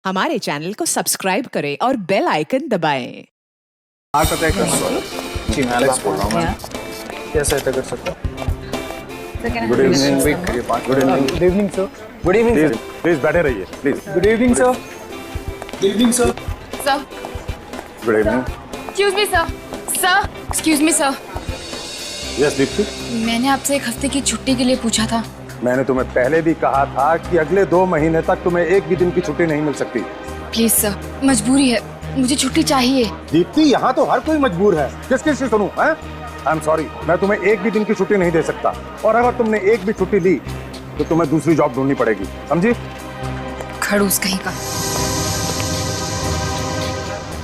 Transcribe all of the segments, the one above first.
हमारे चैनल को सब्सक्राइब करें और बेल आइकन दबाएं। पता है जी मैं एलेक्स बोल रहा हूँ। क्या सहायता कर सकता हूँ? Good evening. Good evening. Good evening sir. Good evening sir. Please बैठे रहिए please. Good evening sir. Good evening sir. Sir good evening. Excuse me sir. Sir excuse me sir. Yes Deepti. मैंने आपसे 1 हफ्ते की छुट्टी के लिए पूछा था। मैंने तुम्हें पहले भी कहा था कि अगले 2 महीने तक तुम्हें एक भी दिन की छुट्टी नहीं मिल सकती। प्लीज सर, मजबूरी है, मुझे छुट्टी चाहिए। दीप्ति यहाँ तो हर कोई मजबूर है, किस किस से सुनूं? आई एम सॉरी, मैं तुम्हें एक भी दिन की छुट्टी नहीं दे सकता, और अगर तुमने एक भी छुट्टी ली तो तुम्हें दूसरी जॉब ढूंढनी पड़ेगी, समझी? खड़ूस कहीं का।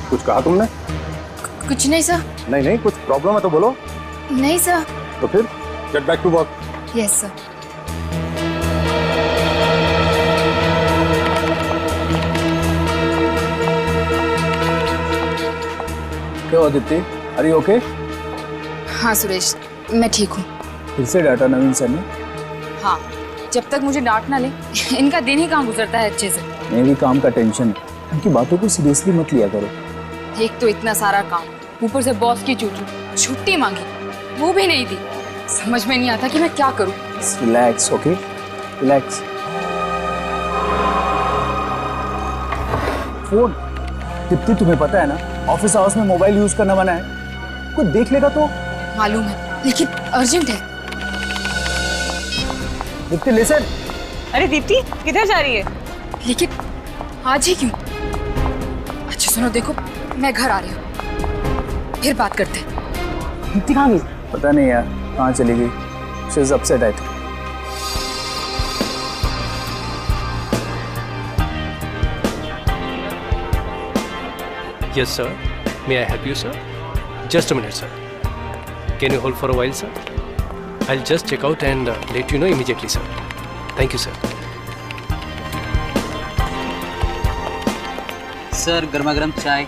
कुछ कहा तुमने? कुछ नहीं सर। नहीं, कुछ प्रॉब्लम है तो बोलो। नहीं सर। तो फिर get back to work. Yes sir. क्या हुआ दीप्ति? Are you okay? हाँ सुरेश, मैं ठीक हूँ। फिर से डाटा नवीन सर ने? हाँ, जब तक मुझे डांट ना ले इनका दिन ही कहाँ गुजरता है अच्छे से। मेरी काम का टेंशन है, उनकी बातों को सीरियसली मत लिया करो। एक तो इतना सारा काम, ऊपर से बॉस की छुट्टी मांगी, वो भी नहीं दी। समझ में नहीं आता कि मैं क्या करूँ। Relax, okay? Relax. Phone. Deepti तुम्हें पता है ना, ऑफिस आवर्स में मोबाइल यूज करना मना है। कोई देख लेगा तो? मालूम है, लेकिन अर्जेंट है। दीप्ति लिसन। अरे दीप्ति किधर जा रही है? लेकिन आज ही क्यों? अच्छा सुनो, देखो मैं घर आ रही हूँ, फिर बात करते हैं। दीप्ति कहाँ गई? पता नहीं यार कहाँ चली गई। She is upset I think. Yes, sir. May I help you, sir? Just a minute, sir. Can you hold for a while, sir? I'll just check out and let you know immediately, sir. Thank you, sir. Sir गर्मा गर्म चाय।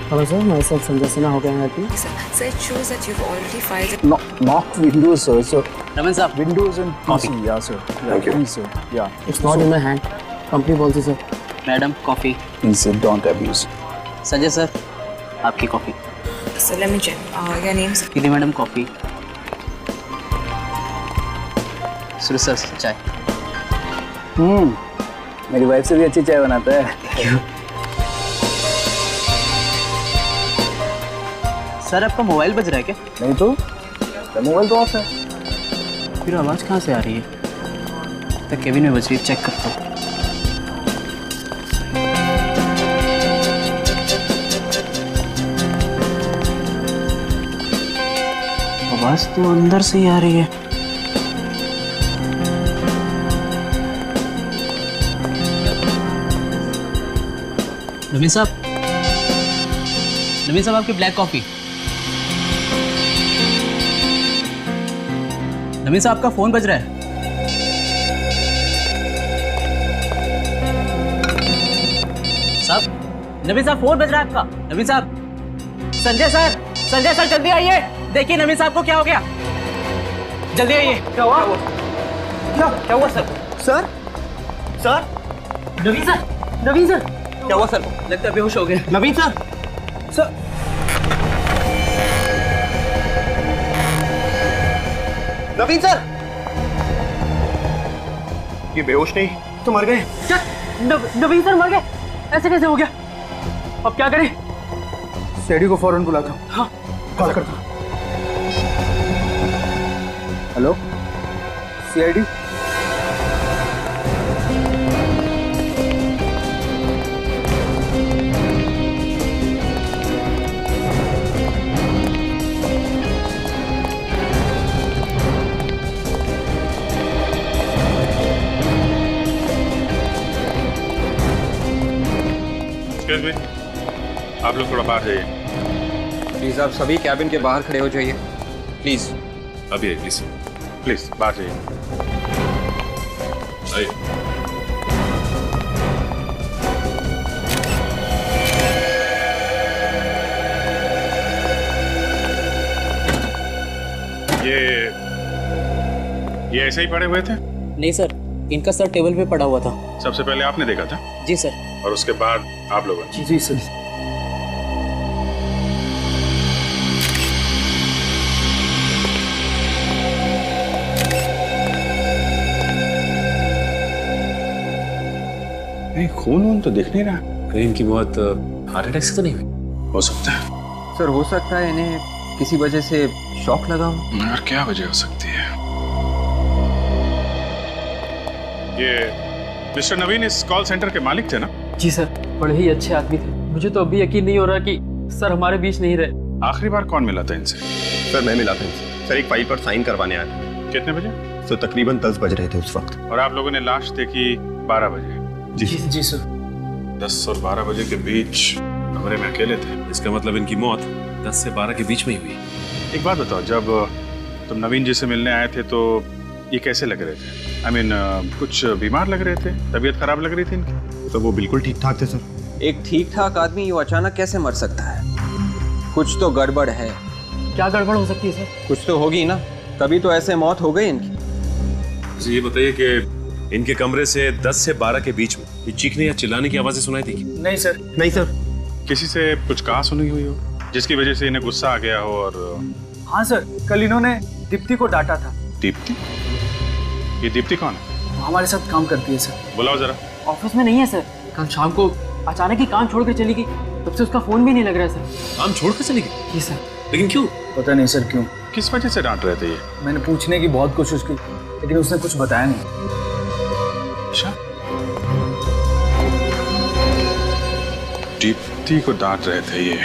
Hello sir, myself Sanjay Sinha. How can I help you? So it shows that you've already filed. Not windows, sir. So Raman साहब windows and PC. Yeah, sir. Thank you. Please, sir. Yeah. It's not in my hand. Company policy sir. Madam coffee. Please, sir. Don't abuse. Sanjay sir आपकी coffee. So let me check. Your name, sir? किली madam coffee. Suresh sir चाय। मेरी wife से भी अच्छी चाय बनाता है। सर आपका मोबाइल बज रहा है क्या? नहीं तो मोबाइल तो ऑफ है। फिर आवाज़ कहाँ से आ रही है? तो केबिन में बज रही है, चेक करता हूँ। आवाज़ तो अंदर से ही आ रही है। नवीन साहब आपकी ब्लैक कॉफी। नवीन साहब आपका फोन बज रहा है। साहब नवीन साहब फोन बज रहा है आपका। नवीन साहब। संजय सर जल्दी आइए, देखिए नवीन साहब को क्या हो गया। जल्दी आइए। क्या हुआ सर? नवीन सर क्या हुआ सर? लगता है बेहोश हो गए। नवीन सर नवीन सर, ये बेहोश नहीं तो मर गए। क्या? नवीन सर मर गए? ऐसे कैसे हो गया? अब क्या करें? सीआईडी को फौरन बुलाता हूँ। हाँ कॉल करता हूँ। Hello CID. आप लोग थोड़ा बाहर जाइए। प्लीज आप सभी कैबिन के बाहर खड़े हो जाइए प्लीज। अभी प्लीज प्लीज बाहर जाइए। आइए। ये ऐसे ही पड़े हुए थे? नहीं सर, इनका सर टेबल पे पड़ा हुआ था। सबसे पहले आपने देखा था जी सर। और उसके बाद आप लोगों ने? जी सर। नहीं, खून वून तो दिख नहीं रहा। कहीं इनकी मौत हार्ट अटैक से तो नहीं हुई? हो सकता है सर, हो सकता है इन्हें किसी वजह से शॉक लगा हो। और क्या वजह हो सकती है? ये मिस्टर नवीन इस कॉल सेंटर के मालिक थे ना? जी सर, बड़े ही अच्छे आदमी थे। मुझे तो अभी यकीन नहीं हो रहा कि सर हमारे बीच नहीं रहे। आखिरी बार कौन मिला था इनसे? सर मैं मिला था इनसे। सर एक फाइल पर साइन करवाने आया था। कितने बजे? सर तकरीबन 10 बज रहे थे उस वक्त। और आप लोगों ने लाश देखी 12 बजे? जी सर। 10 और 12 बजे के बीच कमरे में अकेले थे। इसका मतलब इनकी मौत 10 से 12 के बीच में ही हुई। एक बात बताओ, जब तुम नवीन जी से मिलने आए थे तो ये कैसे लग रहे थे? I mean, कुछ बीमार लग रहे थे? तबीयत खराब लग रही थी इनकी? तो वो बिल्कुल ठीक ठाक थे सर। एक ठीक ठाक आदमी यूं अचानक कैसे मर सकता है? कुछ तो गड़बड़ है। क्या गड़बड़ हो सकती है सर? कुछ तो होगी ना, तभी तो ऐसे मौत हो गई इनकी। तो ये बताइए कि इनके कमरे से 10 से 12 के बीच में ये चीखने या चिल्लाने की आवाजें सुनाई थी? नहीं सर। नहीं सर। किसी से कुछ कहा सुनी हुई हो जिसकी वजह से इन्हें गुस्सा आ गया हो? और हाँ सर, कल इन्होंने दीप्ति को डांटा था। दीप्ति? ये दीप्ति कौन है? हमारे साथ काम करती है सर। बुलाओ जरा। ऑफिस में नहीं है सर। कल शाम को अचानक ही काम छोड़कर चली गई, तब से उसका फोन भी नहीं लग रहा है सर। काम छोड़कर चली गई? जी सर। लेकिन क्यों? पता नहीं सर क्यों। किस वजह से डांट रहे थे ये? मैंने पूछने की बहुत कोशिश की लेकिन उसने कुछ बताया नहीं। अच्छा, दीप्ति को डांट रहे थे ये।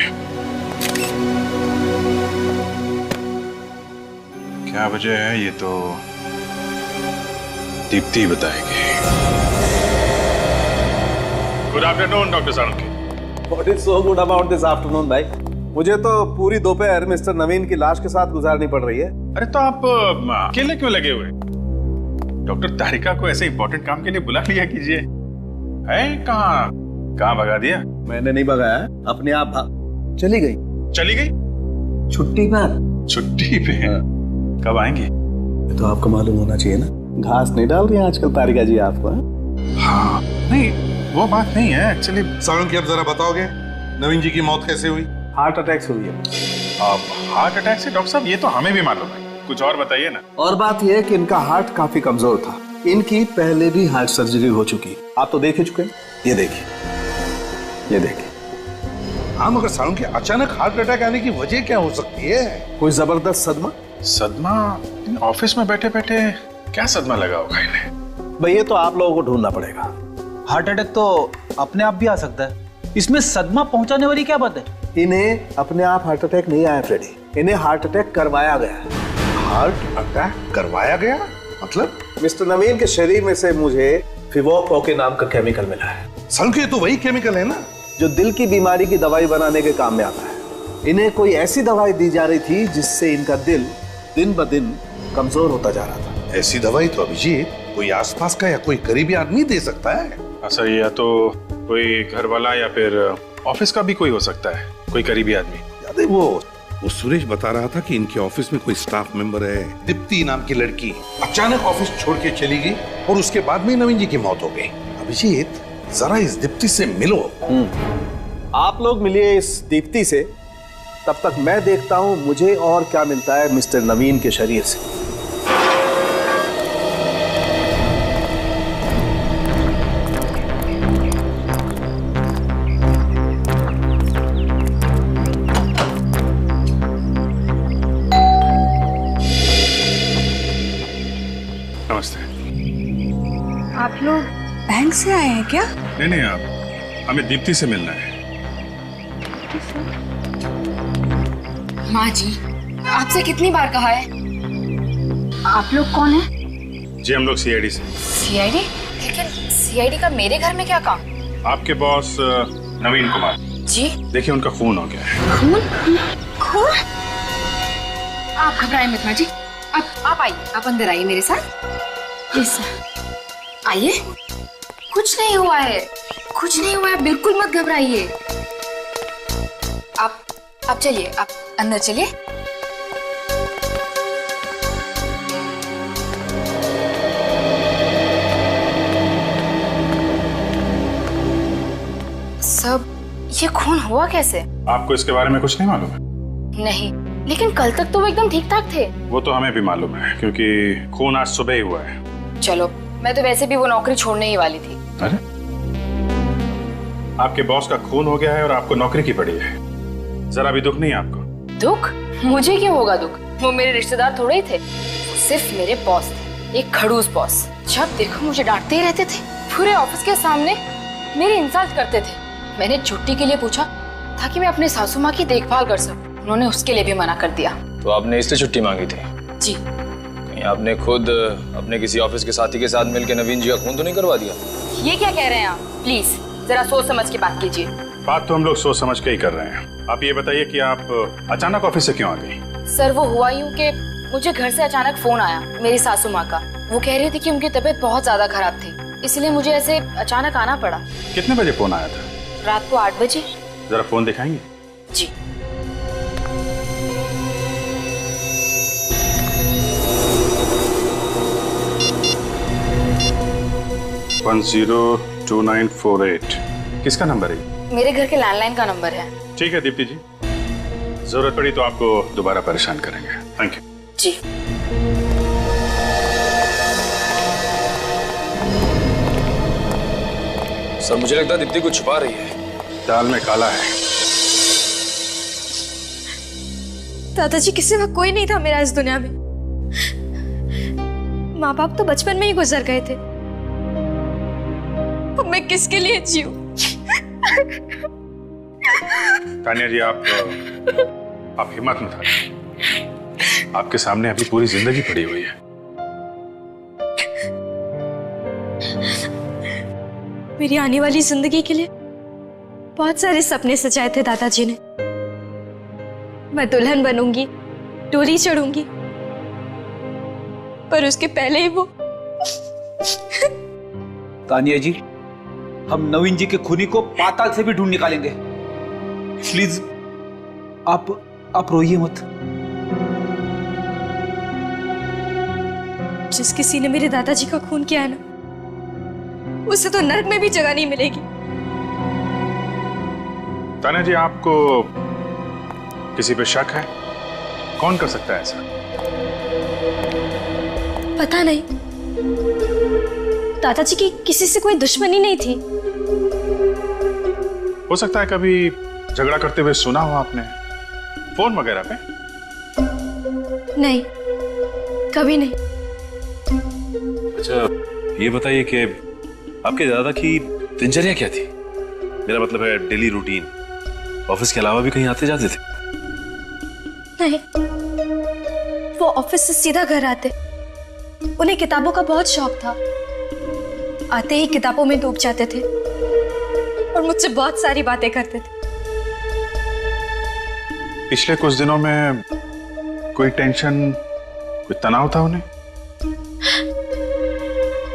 क्या वजह है ये तो दीप्ति बताएगी। Good afternoon doctor sarangi. What is so good about this afternoon भाई? मुझे तो पूरी दोपहर मिस्टर नवीन की लाश के साथ गुजारनी पड़ रही है। अरे तो आप अकेले क्यों लगे हुए? डॉक्टर तारिका को ऐसे इंपॉर्टेंट काम के लिए बुला लिया कीजिए। है कहाँ भगा दिया? मैंने नहीं भगाया, अपने आप चली गई। चली गई? छुट्टी पर। छुट्टी पे? कब आएंगे? तो आपको मालूम होना चाहिए ना, घास नहीं डाल रही आजकल तारिका जी आपको। हाँ, नहीं वो बात नहीं है एक्चुअली। सारंगी अब जरा बताओगे नवीन जी की मौत कैसे हुई? हार्ट अटैक से हुई है। हार्ट अटैक से? डॉक्टर साहब ये तो हमें भी मालूम है, कुछ और बताइए ना। और बात यह है कि इनका हार्ट काफी कमजोर था। इनकी पहले भी हार्ट सर्जरी हो चुकी। आप तो देख ही चुके हैं। ये देखिए, ये देखिए। हाँ मगर सारंगी अचानक हार्ट अटैक आने की वजह क्या हो सकती है? कोई जबरदस्त सदमा? सदमा? ऑफिस में बैठे बैठे क्या सदमा लगा होगा इन्हें? भाई ये तो आप लोगों को ढूंढना पड़ेगा। हार्ट अटैक तो अपने आप भी आ सकता है, इसमें सदमा पहुंचाने वाली क्या बात है? इन्हें अपने आप हार्ट अटैक नहीं आया फ्रेडी, इन्हें हार्ट अटैक करवाया गया। हार्ट अटैक करवाया गया? मतलब? मिस्टर नवीन के शरीर में से मुझे फिवोको के नाम का केमिकल मिला है। सारंगी तो वही केमिकल है ना जो दिल की बीमारी की दवाई बनाने के काम में आता है। इन्हें कोई ऐसी दवाई दी जा रही थी जिससे इनका दिल दिन ब दिन कमजोर होता जा रहा था। ऐसी दवाई तो अभिजीत कोई आसपास का या कोई करीबी आदमी दे सकता है। ऐसा या तो कोई घर वाला या फिर ऑफिस का भी कोई हो सकता है, कोई करीबी आदमी। याद है वो सुरेश बता रहा था कि इनके ऑफिस में कोई स्टाफ मेंबर है, दीप्ति नाम की लड़की, अचानक ऑफिस छोड़ के चली गई और उसके बाद में नवीन जी की मौत हो गई। अभिजीत जरा इस दीप्ति से मिलो। आप लोग मिलिए इस दीप्ति से, तब तक मैं देखता हूं मुझे और क्या मिलता है मिस्टर नवीन के शरीर से। नमस्ते। आप लोग बैंक से आए हैं क्या? नहीं, आप हमें दीप्ति से मिलना है। माँ जी, आपसे कितनी बार कहा है? आप लोग कौन हैं? जी हम लोग सीआईडी से। सीआईडी? लेकिन सीआईडी का मेरे घर में क्या काम? आपके बॉस नवीन कुमार जी, देखिए उनका खून हो गया है। खून? आप घबराएं मत माँ जी, आप आइए, आप अंदर आइए मेरे साथ। प्लीज आइए। कुछ नहीं हुआ है, कुछ नहीं हुआ है, बिल्कुल मत घबराइए। आप चलिए, आप अंदर चलिए। सब ये खून हुआ कैसे? आपको इसके बारे में कुछ नहीं मालूम है? नहीं, लेकिन कल तक तो वो एकदम ठीक ठाक थे। वो तो हमें भी मालूम है, क्योंकि खून आज सुबह ही हुआ है। चलो, मैं तो वैसे भी वो नौकरी छोड़ने ही वाली थी। अरे, आपके बॉस का खून हो गया है और आपको नौकरी की पड़ी है। जरा भी दुख नहीं है आपको? दुख? मुझे क्यों होगा दुख? वो मेरे रिश्तेदार थोड़े ही थे, वो सिर्फ मेरे बॉस थे, एक खड़ूस बॉस। जब देखो मुझे डांटते ही रहते थे, पूरे ऑफिस के सामने मेरी इंसल्ट करते थे। मैंने छुट्टी के लिए पूछा ताकि मैं अपने सासू माँ की देखभाल कर सकूं, उन्होंने उसके लिए भी मना कर दिया। तो आपने इससे छुट्टी मांगी थी? जी। कहीं आपने खुद अपने किसी ऑफिस के साथी के साथ मिलकर नवीन जी का खून तो नहीं करवा दिया? ये क्या कह रहे हैं आप? प्लीज जरा सोच समझ के बात कीजिए। बात तो हम लोग सोच समझ के ही कर रहे हैं। आप ये बताइए कि आप अचानक ऑफिस से क्यों आ गई? सर, वो हुआ यूं कि मुझे घर से अचानक फोन आया मेरी सासू माँ का। वो कह रही थी कि उनकी तबीयत बहुत ज्यादा खराब थी, इसलिए मुझे ऐसे अचानक आना पड़ा। कितने बजे फोन आया था? रात को 8 बजे। जरा फोन दिखाएंगे? जी। वन 02948 किसका नंबर है? मेरे घर के लैंडलाइन का नंबर है। ठीक है दीप्ति जी, जरूरत पड़ी तो आपको दोबारा परेशान करेंगे। Thank you. जी। सर, मुझे लगता है दीप्ति कुछ छुपा रही है। दाल में काला है। दादाजी के सिवा कोई नहीं था मेरा इस दुनिया में। माँ बाप तो बचपन में ही गुजर गए थे, अब मैं किसके लिए जीऊं? तानिया जी, आप हिम्मत मत हारिए। आपके सामने अभी पूरी जिंदगी पड़ी हुई है। मेरी आने वाली जिंदगी के लिए बहुत सारे सपने सजाए थे दादाजी ने। मैं दुल्हन बनूंगी, डोली चढ़ूंगी, पर उसके पहले ही वो। तानिया जी, हम नवीन जी के खूनी को पाताल से भी ढूंढ निकालेंगे। प्लीज आप रोइए मत। जिस किसी ने मेरे दादाजी का खून किया है ना, उसे तो नरक में भी जगह नहीं मिलेगी। तानिया जी, आपको किसी पे शक है? कौन कर सकता है ऐसा? पता नहीं, दादाजी की किसी से कोई दुश्मनी नहीं थी। हो सकता है कभी झगड़ा करते हुए सुना हो आपने, फोन वगैरह पे? नहीं, कभी नहीं। अच्छा, ये बताइए कि आपके दादा की दिनचर्या क्या थी? मेरा मतलब है डेली रूटीन। ऑफिस के अलावा भी कहीं आते जाते थे? नहीं, वो ऑफिस से सीधा घर आते। उन्हें किताबों का बहुत शौक था, आते ही किताबों में डूब जाते थे और मुझसे बहुत सारी बातें करते थे। पिछले कुछ दिनों में कोई टेंशन, कोई तनाव था उन्हें?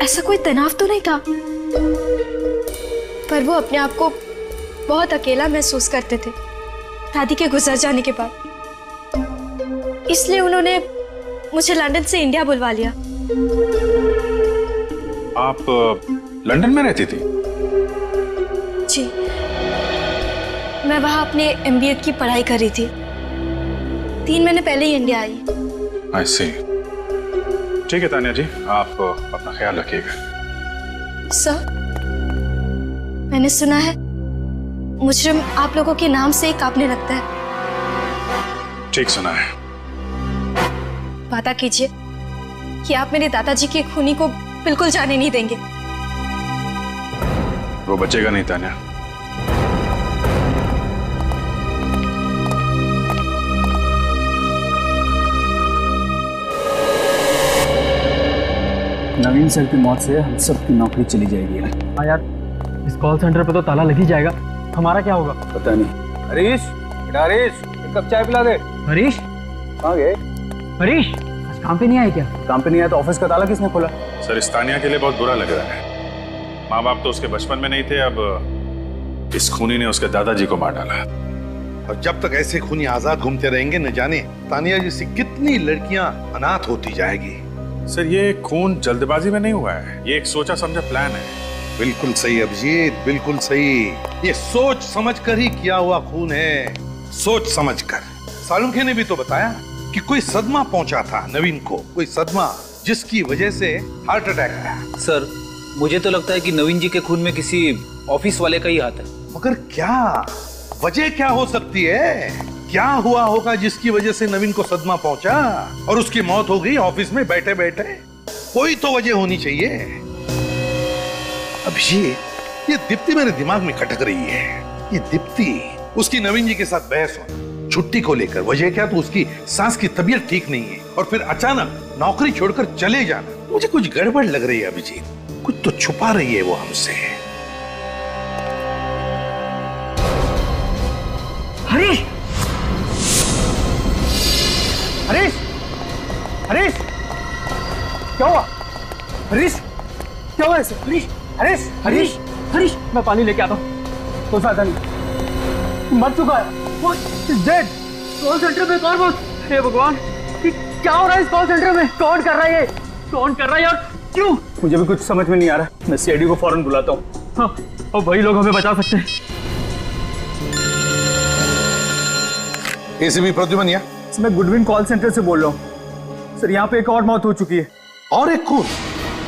ऐसा कोई तनाव तो नहीं था, पर वो अपने आप को बहुत अकेला महसूस करते थे दादी के गुजर जाने के बाद। इसलिए उन्होंने मुझे लंदन से इंडिया बुलवा लिया। आप लंदन में रहती थी? जी, मैं वहां अपने MBA की पढ़ाई कर रही थी। 3 महीने पहले ही इंडिया आई। I see। ठीक है तानिया जी, आप अपना ख्याल रखिएगा। सर, मैंने सुना है मुजरिम आप लोगों के नाम से ही कांपने लगता है। ठीक सुना है। वादा कीजिए कि आप मेरे दादाजी के खूनी को बिल्कुल जाने नहीं देंगे। वो बचेगा नहीं तानिया। नवीन सर की मौत से हम सबकी नौकरी चली जाएगी। हाँ यार, इस कॉल सेंटर पे तो ताला लग ही जाएगा। हमारा क्या होगा? पता नहीं। हरीश, बेटा हरीश, एक कप चाय पिला दे। हरीश कहाँ गए? हरीश आज काम पे नहीं आए क्या? काम पे नहीं आया तो ऑफिस का ताला किसने खोला? सर, इस तानिया के लिए बहुत बुरा लग रहा है। माँ बाप तो उसके बचपन में नहीं थे, अब इस खूनी ने उसके दादाजी को मार डाला। और जब तक ऐसे खूनी आजाद घूमते रहेंगे, न जाने तानिया जैसी कितनी लड़कियां अनाथ होती जाएगी। सर, ये खून जल्दबाजी में नहीं हुआ है, ये एक सोचा समझा प्लान है। बिल्कुल सही अभिजीत, बिल्कुल सही। ये सोच समझ कर ही किया हुआ खून है, सोच समझ कर। सालुंखे ने भी तो बताया कि कोई सदमा पहुंचा था नवीन को, कोई सदमा जिसकी वजह से हार्ट अटैक आया। सर मुझे तो लगता है कि नवीन जी के खून में किसी ऑफिस वाले का ही हाथ है। मगर क्या वजह क्या हो सकती है? क्या हुआ होगा जिसकी वजह से नवीन को सदमा पहुंचा और उसकी मौत हो गई ऑफिस में बैठे बैठे? कोई तो वजह होनी चाहिए। अभिजीत, ये दीप्ति मेरे दिमाग में खटक रही है। ये दीप्ति, उसकी नवीन जी के साथ बहस हो छुट्टी को लेकर, वजह क्या? तो उसकी सास की तबीयत ठीक नहीं है और फिर अचानक नौकरी छोड़कर चले जाना। मुझे कुछ गड़बड़ लग रही है अभिजीत, कुछ तो छुपा रही है वो हमसे। हरीश! हरीश! हरीश! क्या हुआ? हरीश! क्या हुआ ऐसे? हरीश! हरीश! हरीश! हरीश! मैं पानी लेके आता हूँ। कोई फायदा नहीं, मर चुका है। What? He's dead. Call centre में कौन बोल? हे भगवान, क्या हो रहा है इस कॉल सेंटर में? कौन कर रहा है ये? कौन कर रहा है यार? क्यों? मुझे भी कुछ समझ में नहीं आ रहा। मैं सीआईडी को फौरन बुलाता हूँ। हाँ, और वही लोग हमें बचा सकते हैं। एसीपी प्रद्युमन, मैं गुडविन कॉल सेंटर से बोल रहा हूँ सर। यहाँ पे एक और मौत हो चुकी है। और एक खून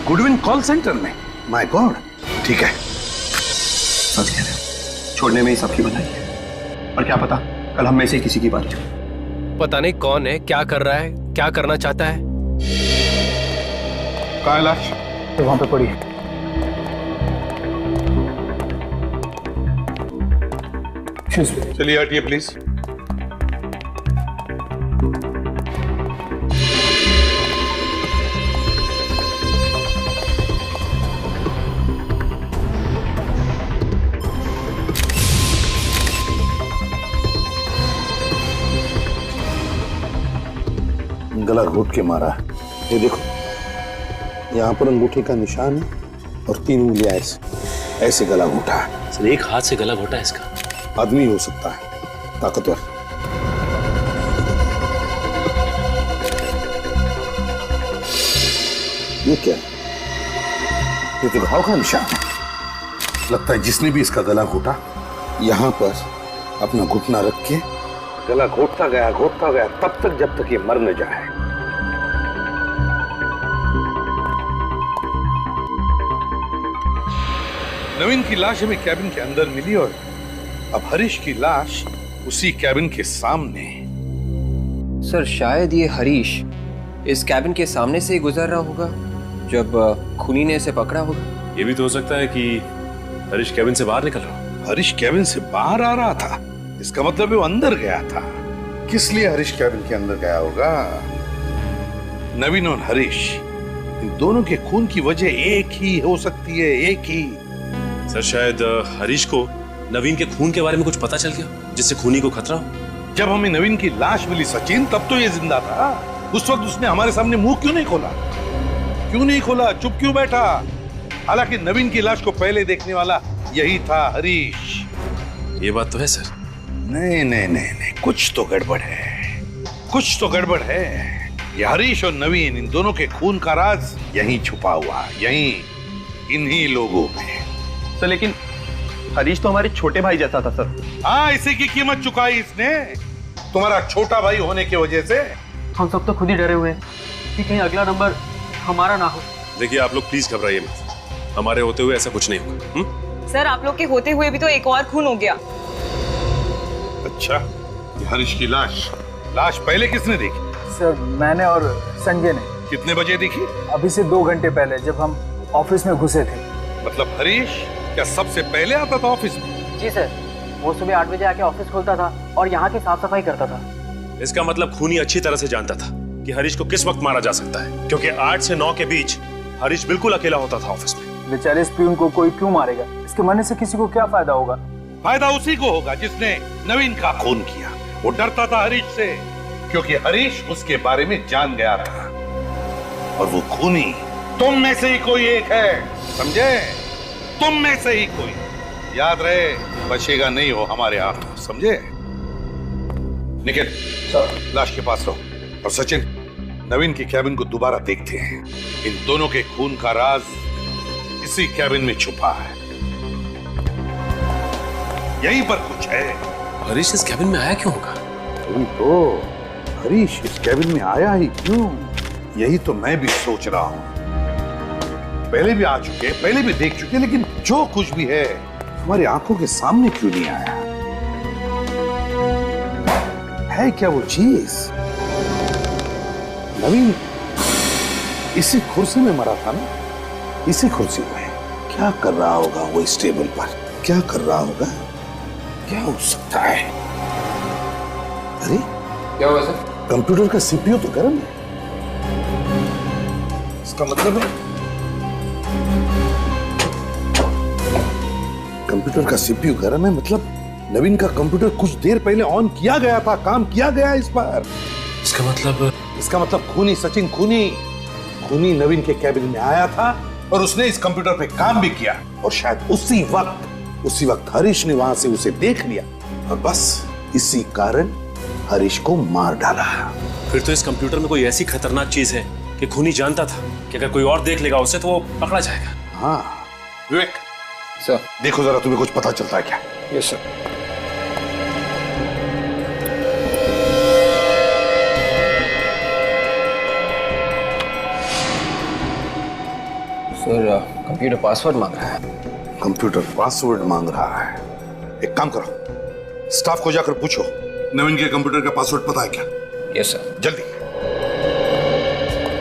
गुडविन कॉल सेंटर में? My God. ठीक है, सच कह रहे हो, छोड़ने में ही सबकी भलाई है। और क्या पता कल हम में से किसी की बारी हो। पता नहीं कौन है, क्या कर रहा है, क्या करना चाहता है। कहाँ है लाश? तो वहां पे पड़ी है। चलिए हटिए प्लीज। गला घोट के मारा है। ये देखो, यहाँ पर अंगूठे का निशान है और 3 उंगलियां ऐसे गला घोटा है। सर एक हाथ से गला घोटा है इसका। आदमी हो सकता है, ताकतवर। ये क्या है? ये तो घाव का निशान है। लगता है जिसने भी इसका गला घोटा यहाँ पर अपना घुटना रख के गला घोटता गया तब तक जब तक ये मर न जाए। नवीन की लाश हमें कैबिन के अंदर मिली और अब हरीश की लाश उसी कैबिन के सामने। सर शायद ये हरीश इस कैबिन के सामने से ही गुजर रहा होगा जब खूनी ने इसे पकड़ा होगा। ये भी तो हो सकता है कि हरीश कैबिन से बाहर निकल रहा हो। हरीश कैबिन से बाहर आ रहा था, इसका मतलब वो अंदर गया था। किस लिए हरीश कैबिन के अंदर गया होगा? नवीन और हरीश, इन दोनों के खून की वजह एक ही हो सकती है, एक ही। सर शायद हरीश को नवीन के खून के बारे में कुछ पता चल गया जिससे खूनी को खतरा हो। जब हमें नवीन की लाश मिली सचिन, तब तो ये जिंदा था। उस वक्त उसने हमारे सामने मुंह क्यों नहीं खोला? क्यों नहीं खोला? चुप क्यों बैठा? हालांकि नवीन की लाश को पहले देखने वाला यही था, हरीश। ये बात तो है सर। नहीं, कुछ तो गड़बड़ है, कुछ तो गड़बड़ है। ये हरीश और नवीन, इन दोनों के खून का राज यहीं छुपा हुआ, यहीं इन्हीं लोगों में। सर लेकिन हरीश तो हमारे छोटे भाई जैसा था सर। हाँ, इसी की कीमत चुकाई इसने, तुम्हारा छोटा भाई होने की वजह से। हम सब तो खुद ही डरे हुए हैं कि कहीं अगला नंबर हमारा ना हो। देखिए आप लोग प्लीज घबराइए मत, हमारे होते हुए ऐसा कुछ नहीं होगा। सर आप लोग के होते हुए भी तो एक और खून हो गया। अच्छा, ये हरीश की लाश पहले किसने देखी? सर मैंने और संजय ने। कितने बजे देखी? अभी से 2 घंटे पहले, जब हम ऑफिस में घुसे थे। मतलब हरीश क्या सबसे पहले आता था ऑफिस में? जी सर, वो सुबह 8 बजे आके ऑफिस खोलता था और यहाँ की साफ सफाई करता था। इसका मतलब खूनी अच्छी तरह से जानता था कि हरीश को किस वक्त मारा जा सकता है, क्योंकि 8 से 9 के बीच हरीश बिल्कुल अकेला होता था ऑफिस में। बेचारे इस प्यून को कोई क्यों मारेगा? इसके मरने से किसी को क्या फायदा होगा? फायदा उसी को होगा जिसने नवीन का खून किया। वो डरता था हरीश से, क्योंकि हरीश उसके बारे में जान गया था। और वो खूनी तुम में से ही कोई एक है, समझे? तुम में से ही कोई। याद रहे, बचेगा नहीं हो हमारे हाथ, समझे? निखिल, लाश के पास रहो। और सचिन, नवीन की कैबिन को दोबारा देखते हैं। इन दोनों के खून का राज इसी कैबिन में छुपा है, यहीं पर कुछ है। हरीश इस कैबिन में आया क्यों होगा? वही तो, हरीश इस कैबिन में आया ही क्यों, यही तो मैं भी सोच रहा हूं। पहले भी आ चुके, पहले भी देख चुके, लेकिन जो कुछ भी है हमारी आंखों के सामने क्यों नहीं आया? है क्या वो चीज? नवीन इसी कुर्सी में मरा था ना, इसी कुर्सी में। क्या कर रहा होगा वो इस टेबल पर? क्या कर रहा होगा? क्या हो सकता है? अरे क्या हुआ सर? कंप्यूटर का सीपीयू तो गर्म है। इसका मतलब है कंप्यूटर का सीपीयू गर्म है, मतलब नवीन का कंप्यूटर कुछ देर पहले ऑन किया गया था, काम किया गया इस पर। इसका मतलब खूनी सचिन खूनी नवीन के कैबिन में आया था और उसने इस कंप्यूटर पे काम भी किया, और शायद उसी वक्त हरीश ने वहां से उसे देख लिया और बस इसी कारण हरीश को मार डाला। फिर तो इस कंप्यूटर में कोई ऐसी खतरनाक चीज है कि खूनी जानता था कि अगर कोई और देख लेगा उसे तो वो पकड़ा जाएगा। हाँ विवेक सर, देखो जरा, तुम्हें कुछ पता चलता है क्या? Yes sir. Sir, computer password मांग रहा है। कंप्यूटर पासवर्ड मांग रहा है? एक काम करो, स्टाफ को जाकर पूछो नवीन के कंप्यूटर का पासवर्ड पता है क्या? Yes sir. जल्दी।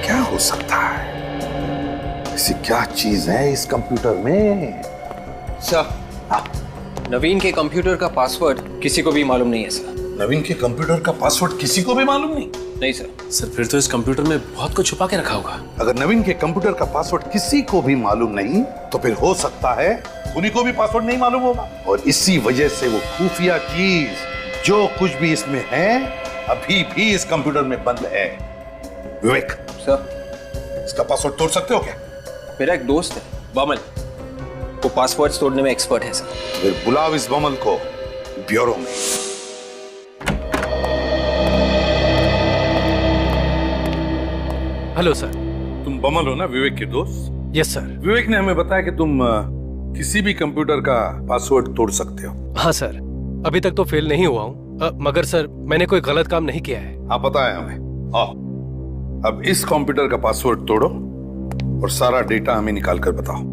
क्या हो सकता है? ऐसी क्या चीज है इस कंप्यूटर में? सर, हाँ, नवीन के कंप्यूटर का पासवर्ड किसी को भी मालूम नहीं है सर। नवीन के कंप्यूटर का पासवर्ड किसी को भी मालूम नहीं? नहीं सर। सर, फिर तो इस कंप्यूटर में बहुत कुछ छुपा के रखा होगा। अगर नवीन के कंप्यूटर का पासवर्ड किसी को भी मालूम नहीं, तो फिर हो सकता है उन्हीं को भी पासवर्ड नहीं मालूम होगा, और इसी वजह से वो खुफिया चीज जो कुछ भी इसमें है अभी भी इस कंप्यूटर में बंद है। विवेक सर, इसका पासवर्ड तोड़ सकते हो क्या? मेरा एक दोस्त है बमल, वो पासवर्ड तोड़ने में एक्सपर्ट है सर। फिर बुलाओ इस बमल को ब्यूरो में। Hello sir. तुम बमल हो ना, विवेक के दोस्त? Yes sir. विवेक ने हमें बताया कि तुम किसी भी कंप्यूटर का पासवर्ड तोड़ सकते हो। हाँ सर, अभी तक तो फेल नहीं हुआ हूँ, मगर सर मैंने कोई गलत काम नहीं किया है। हाँ पता है हमें। आओ, अब इस कंप्यूटर का पासवर्ड तोड़ो और सारा डेटा हमें निकाल कर बताओ।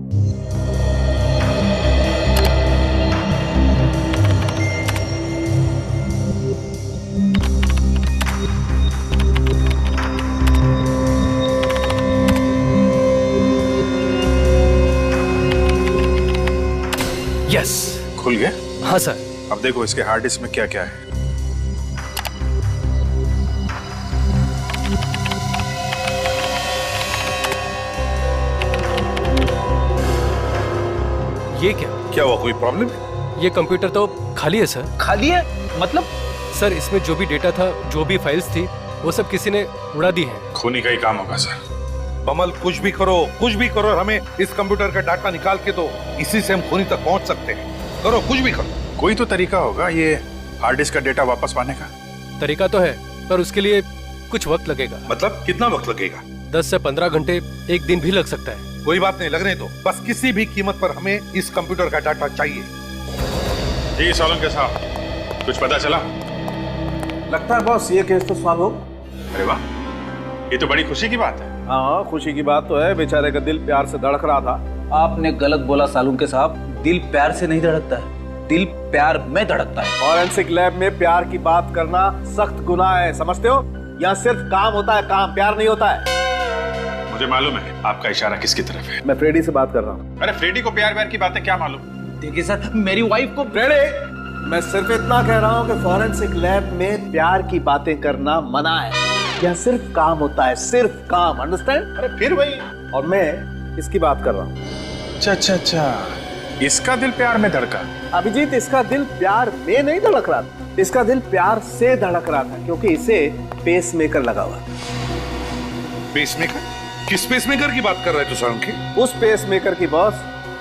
यस, खुल गया? हाँ सर। अब देखो इसके हार्ड डिस्क में क्या क्या है। ये क्या हुआ? कोई प्रॉब्लम? ये कंप्यूटर तो खाली है सर। खाली है मतलब? सर, इसमें जो भी डेटा था, जो भी फाइल्स थी, वो सब किसी ने उड़ा दी है। खूनी का ही काम होगा सर। बमल, कुछ भी करो, हमें इस कंप्यूटर का डाटा निकाल के दो, इसी से हम खूनी तक पहुंच सकते हैं। करो, कुछ भी करो। कोई तो तरीका होगा ये हार्ड डिस्क का डेटा वापस पाने का। तरीका तो है, पर उसके लिए कुछ वक्त लगेगा। मतलब कितना वक्त लगेगा? 10 से 15 घंटे, एक दिन भी लग सकता है। कोई बात नहीं, लगने दो। बस किसी भी कीमत पर हमें इस कंप्यूटर का डाटा चाहिए। जी सोलंकी साहब, कुछ पता चला? लगता है बॉस ये केस तो सॉल्व हो। अरे वाह, ये तो बड़ी खुशी की बात है। हाँ, खुशी की बात तो है। बेचारे का दिल प्यार से धड़क रहा था। आपने गलत बोला सालुंके साहब, दिल प्यार से नहीं धड़कता है, दिल प्यार में धड़कता है। फॉरेंसिक लैब में प्यार की बात करना सख्त गुनाह है, समझते हो? यहाँ सिर्फ काम होता है, काम, प्यार नहीं होता है। मुझे मालूम है आपका इशारा किसकी तरफ है। मैं फ्रेडी से बात कर रहा हूँ। अरे फ्रेडी को प्यार व्यार की बातें क्या मालूम? देखिए सर, मेरी वाइफ को। फ्रेडी, मैं सिर्फ इतना कह रहा हूँ कि फॉरेंसिक लैब में प्यार की बातें करना मना है। यहाँ सिर्फ काम होता है, सिर्फ काम, अंडरस्टैंड? अरे फिर वही। और मैं इसकी बात कर रहा हूँ। अच्छा, इसका दिल प्यार में धड़का। अभिजीत, इसका दिल प्यार में नहीं धड़क रहा था, इसका दिल प्यार से धड़क रहा था, क्योंकि इसे पेसमेकर लगा हुआ। पेसमेकर? किस पेसमेकर की बात कर रहे थे सोलंकी? उस पेसमेकर की बॉस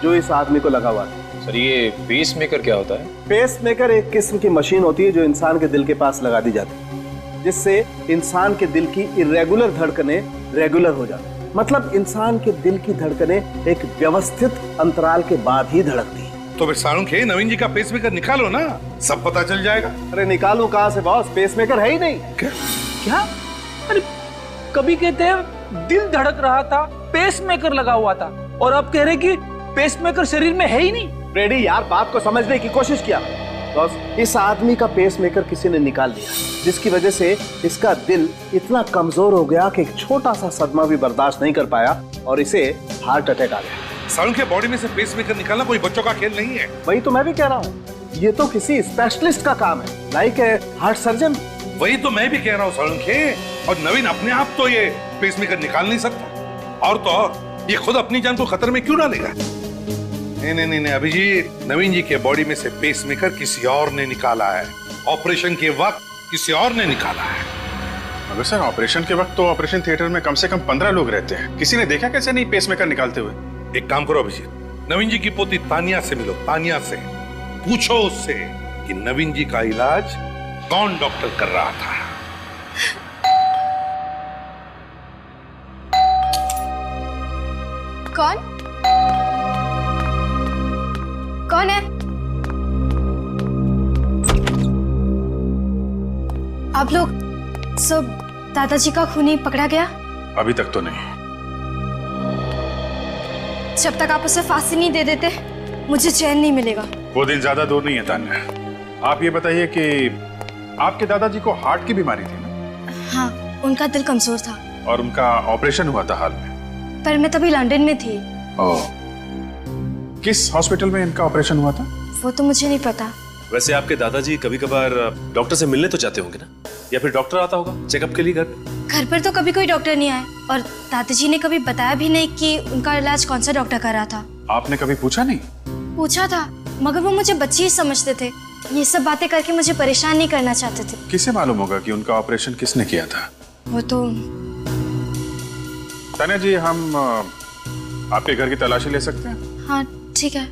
जो इस आदमी को लगा हुआ था। सर, ये पेसमेकर क्या होता है? पेसमेकर एक किस्म की मशीन होती है जो इंसान के दिल के पास लगा दी जाती है, जिससे इंसान के दिल की इरेगुलर धड़कनें रेगुलर हो जाती है। मतलब इंसान के दिल की धड़कनें एक व्यवस्थित अंतराल के बाद ही धड़कती है। तो फिर साळुंखे नवीन जी का पेसमेकर निकालो ना, सब पता चल जाएगा। अरे निकालूं कहां से बॉस, पेसमेकर है ही नहीं। क्या? अरे कभी कहते हैं दिल धड़क रहा था, पेसमेकर लगा हुआ था, और अब कह रहे कि पेसमेकर शरीर में है ही नहीं। रेडी यार, बात को समझने की कोशिश किया। बॉस, इस आदमी का पेसमेकर किसी ने निकाल लिया, जिसकी वजह से इसका दिल इतना कमजोर हो गया कि एक छोटा सा सदमा भी बर्दाश्त नहीं कर पाया और इसे हार्ट अटैक आ गया। साळुंखे बॉडी में से पेसमेकर निकालना कोई बच्चों का खेल नहीं है। वही तो मैं भी कह रहा हूँ, ये तो किसी स्पेशलिस्ट का काम है, लाइक हार्ट सर्जन। वही तो मैं भी कह रहा हूँ साळुंखे। और नवीन अपने आप तो ये पेसमेकर निकाल नहीं सकता, और तो और ये खुद अपनी जान को खतरे में क्यों डालेगा। नहीं, अभिजीत, नवीन जी के बॉडी में से पेसमेकर किसी और ने निकाला है। ऑपरेशन के वक्त किसी और ने निकाला है। मगर सर, ऑपरेशन के वक्त तो ऑपरेशन थिएटर में कम से कम 15 लोग रहते हैं, किसी ने देखा कैसे नहीं पेसमेकर निकालते हुए? एक काम करो अभिजीत, नवीन जी की पोती तानिया से मिलो, तानिया से पूछो उससे कि नवीन जी का इलाज कौन डॉक्टर कर रहा था। कौन है? आप लोग सब दादाजी का खूनी पकड़ा गया? अभी तक तो नहीं। जब तक आप उसे फांसी नहीं दे देते मुझे चैन नहीं मिलेगा। वो दिन ज्यादा दूर नहीं है तान्या। आप ये बताइए कि आपके दादाजी को हार्ट की बीमारी थी ना? हाँ, उनका दिल कमजोर था और उनका ऑपरेशन हुआ था हाल में। पर मैं तभी लंदन में थी। किस हॉस्पिटल में इनका ऑपरेशन हुआ था? वो तो मुझे नहीं पता। वैसे आपके दादाजी कभी कभार डॉक्टर से मिलने तो जाते होंगे ना, या फिर डॉक्टर आता होगा चेकअप के लिए घर पे? घर पर तो कभी कोई डॉक्टर नहीं आया, और दादाजी ने कभी बताया भी नहीं कि उनका इलाज कौन सा डॉक्टर कर रहा था। आपने कभी पूछा नहीं? पूछा था, मगर वो मुझे बच्ची ही समझते थे। ये सब बातें करके मुझे परेशान नहीं करना चाहते थे। किसे मालूम होगा कि उनका ऑपरेशन किसने किया था? वो तो तान्या जी, हम आपके घर की तलाशी ले सकते हैं? हाँ ठीक है।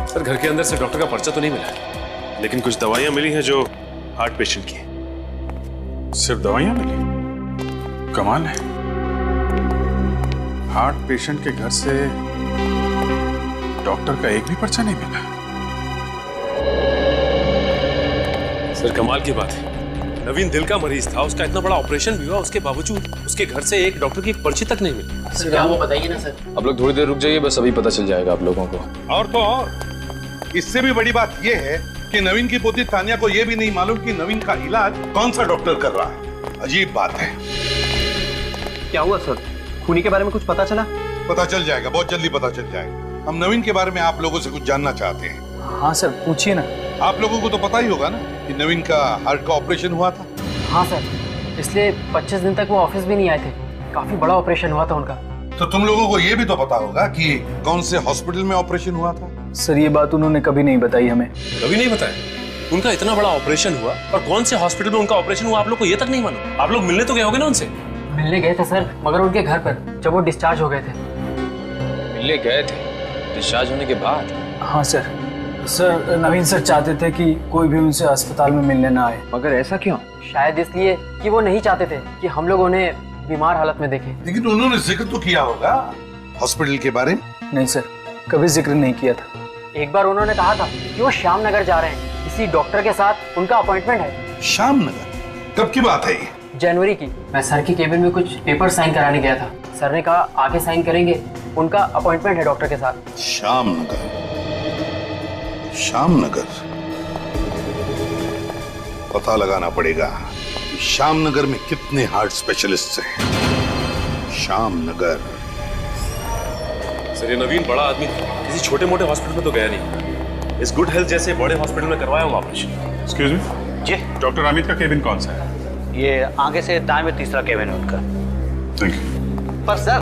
सर, घर के अंदर से डॉक्टर का पर्चा तो नहीं मिला है, लेकिन कुछ दवाइयां मिली हैं जो हार्ट पेशेंट की हैं। सिर्फ दवाइयां मिली? कमाल है, हार्ट पेशेंट के घर से डॉक्टर का एक भी पर्चा नहीं मिला। सर कमाल की बात है, नवीन दिल का मरीज था, उसका इतना बड़ा ऑपरेशन भी हुआ, उसके बावजूद उसके घर से एक डॉक्टर की एक पर्ची तक नहीं मिली। सर क्या वो बताइए ना सर। आप लोग थोड़ी देर रुक जाइए, बस अभी पता चल जाएगा आप लोगों को। और तो और इससे भी बड़ी बात यह है कि नवीन की पोती तानिया को यह भी नहीं मालूम कि नवीन का इलाज कौन सा डॉक्टर कर रहा है। अजीब बात है। क्या हुआ सर? खूनी के बारे में कुछ पता चला? पता चल जाएगा, बहुत जल्दी पता चल जाएगा। हम नवीन के बारे में आप लोगों से कुछ जानना चाहते हैं। हाँ सर, पूछिए ना। आप लोगों को तो पता ही होगा ना कि नवीन का हार्ट का ऑपरेशन हुआ था। हाँ सर, इसलिए 25 दिन तक वो ऑफिस भी नहीं आए थे। काफी बड़ा ऑपरेशन हुआ था उनका। तो तुम लोगों को यह भी तो पता होगा कि कौन से हॉस्पिटल में ऑपरेशन हुआ था? सर ये बात उन्होंने कभी नहीं बताई हमें। कभी नहीं बताया? उनका इतना बड़ा ऑपरेशन हुआ और कौन से हॉस्पिटल में उनका ऑपरेशन हुआ आप लोग को ये तक नहीं मालूम? आप लोग मिलने तो गए होगे ना उनसे? मिलने गए थे सर, मगर उनके घर पर, जब वो डिस्चार्ज हो गए थे। मिलने गए थे डिस्चार्ज होने के बाद? हाँ सर। सर नवीन सर चाहते थे कि कोई भी उनसे अस्पताल में मिलने ना आए। मगर ऐसा क्यों? शायद इसलिए कि वो नहीं चाहते थे कि हम लोग उन्हें बीमार हालत में देखें। लेकिन उन्होंने जिक्र तो किया होगा हॉस्पिटल के बारे में। नहीं सर, कभी जिक्र नहीं किया था। एक बार उन्होंने कहा था कि वो श्यामनगर जा रहे हैं, किसी डॉक्टर के साथ उनका अपॉइंटमेंट है। श्यामनगर? कब की बात है ये? जनवरी की। मैं सर की केबिन में कुछ पेपर साइन कराने गया था। सर ने कहा आके साइन करेंगे, उनका अपॉइंटमेंट है डॉक्टर के साथ। श्यामनगर, श्यामनगर पता लगाना पड़ेगा श्यामनगर में कितने हार्ट स्पेशलिस्ट हैं। श्याम नगर। सर ये नवीन बड़ा आदमी किसी छोटे मोटे हॉस्पिटल में तो गया नहीं, इस गुड हेल्थ जैसे बड़े हॉस्पिटल में करवाया हूँ ऑपरेशन। एक्सक्यूज मी जी, डॉक्टर अमित का केबिन कौन सा है? ये आगे से दाएं में तीसरा केबिन है उनका। Thank you. पर सर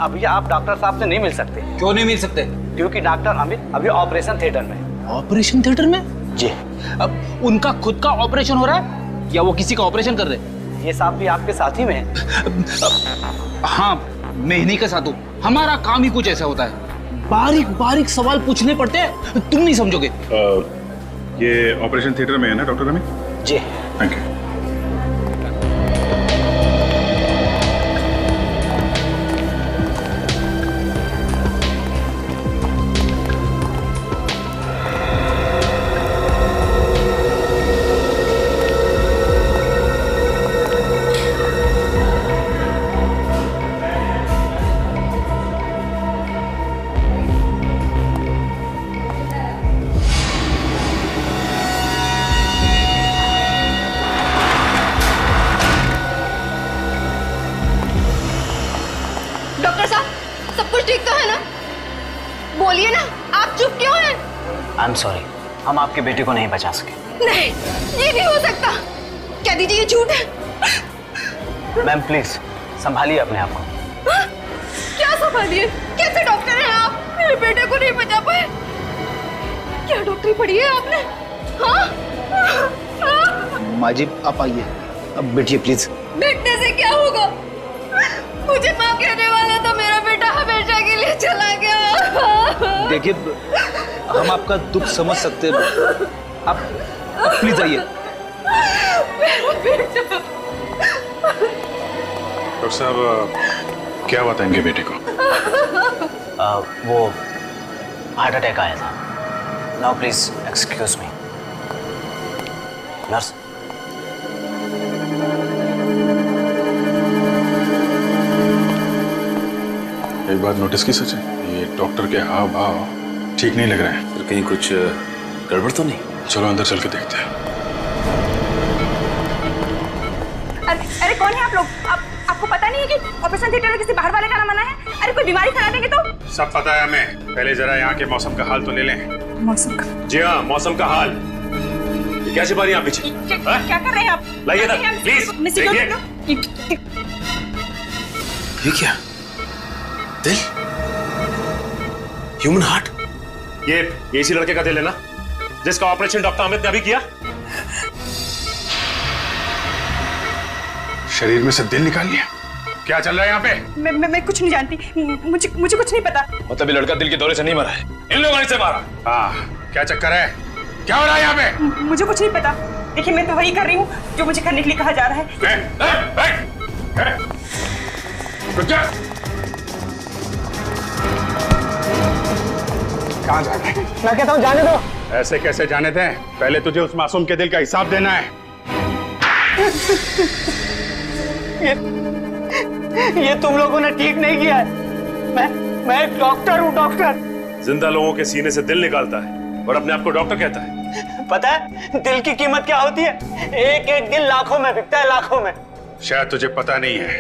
अभी आप डॉक्टर साहब से नहीं मिल सकते। क्यों नहीं मिल सकते? क्योंकि डॉक्टर अमित अभी ऑपरेशन थिएटर में। ऑपरेशन थिएटर में? जी। अब उनका खुद का ऑपरेशन हो रहा है या वो किसी का ऑपरेशन कर रहे? ये साहब भी आपके साथ ही में है। हाँ, मैं इन्हीं के साथ हूँ। हमारा काम ही कुछ ऐसा होता है, बारीक बारीक सवाल पूछने पड़ते हैं, तुम नहीं समझोगे। ये ऑपरेशन थिएटर में है ना डॉक्टर अमित? जी। Thank you. डॉक्टर साहब, सब कुछ ठीक तो है ना? बोलिए ना, आप चुप क्यों हैं? आई एम सॉरी, हम आपके बेटे को नहीं बचा सके। नहीं, ये नहीं हो सकता। कह दीजिए ये झूठ है। मैम प्लीज संभालिए अपने आप को। क्या संभालिए? कैसे डॉक्टर हैं आप? मेरे बेटे को नहीं बचा पाए। क्या डॉक्टरी पढ़ी है आपने? हाँ? माँ जी आप आइए, अब बैठिए प्लीज। बैठने से क्या होगा? मुझे माँ कहने वाला तो मेरा बेटा हमेशा के लिए चला गया। देखिए हम आपका दुख समझ सकते हैं, आप प्लीज आइए। मेरा बेटा। डॉक्टर साहब क्या हुआ था इनके बेटे को? वो हार्ट अटैक आया था। Now please excuse me. Nurse. एक बात नोटिस की सच है, ये डॉक्टर के हाव भाव ठीक नहीं लग रहे हैं। तो कहीं कुछ गड़बड़ तो नहीं? चलो अंदर चल के देखते हैं। अरे कौन है आप लोग? आपको पता नहीं है कि ऑपरेशन थिएटर में किसी बाहर वाले का नाम मना है? अरे कोई बीमारी फैला देंगे तो? सब पता है हमें, पहले जरा यहाँ के मौसम का हाल तो ले लें। मौसम का? जी हाँ, मौसम का हाल। ये क्या छिपा रही हैं आप पीछे? क्या कर रहे हैं आप? लाइए ना प्लीज। ये क्या? दिल? Human heart? ये इसी लड़के का दिल है ना, जिसका ऑपरेशन डॉक्टर अमित ने अभी किया? शरीर में से दिल निकाल लिया? क्या चल रहा है यहाँ पे? मैं कुछ नहीं जानती, मुझे कुछ नहीं पता। मतलब ये लड़का दिल के दौरे से नहीं मरा है, इन लोगों ने इसे मारा। हाँ, क्या चक्कर है? क्या हो रहा है यहाँ पे? मुझे कुछ नहीं पता। देखिए मैं तो वही कर रही हूँ जो मुझे करने के लिए कहा जा रहा है। कहाँ जा रहे हैं? मैं कहता हूँ जाने दो। ऐसे कैसे जाने दें? पहले तुझे उस मासूम के दिल का हिसाब देना है। ये तुम लोगों ने ठीक नहीं किया है। मैं एक डॉक्टर हूँ, डॉक्टर। जिंदा लोगों के सीने से दिल निकालता है और अपने आप को डॉक्टर कहता है। पता है दिल की कीमत क्या होती है? एक एक दिल लाखों में बिकता है, लाखों में। शायद तुझे पता नहीं है,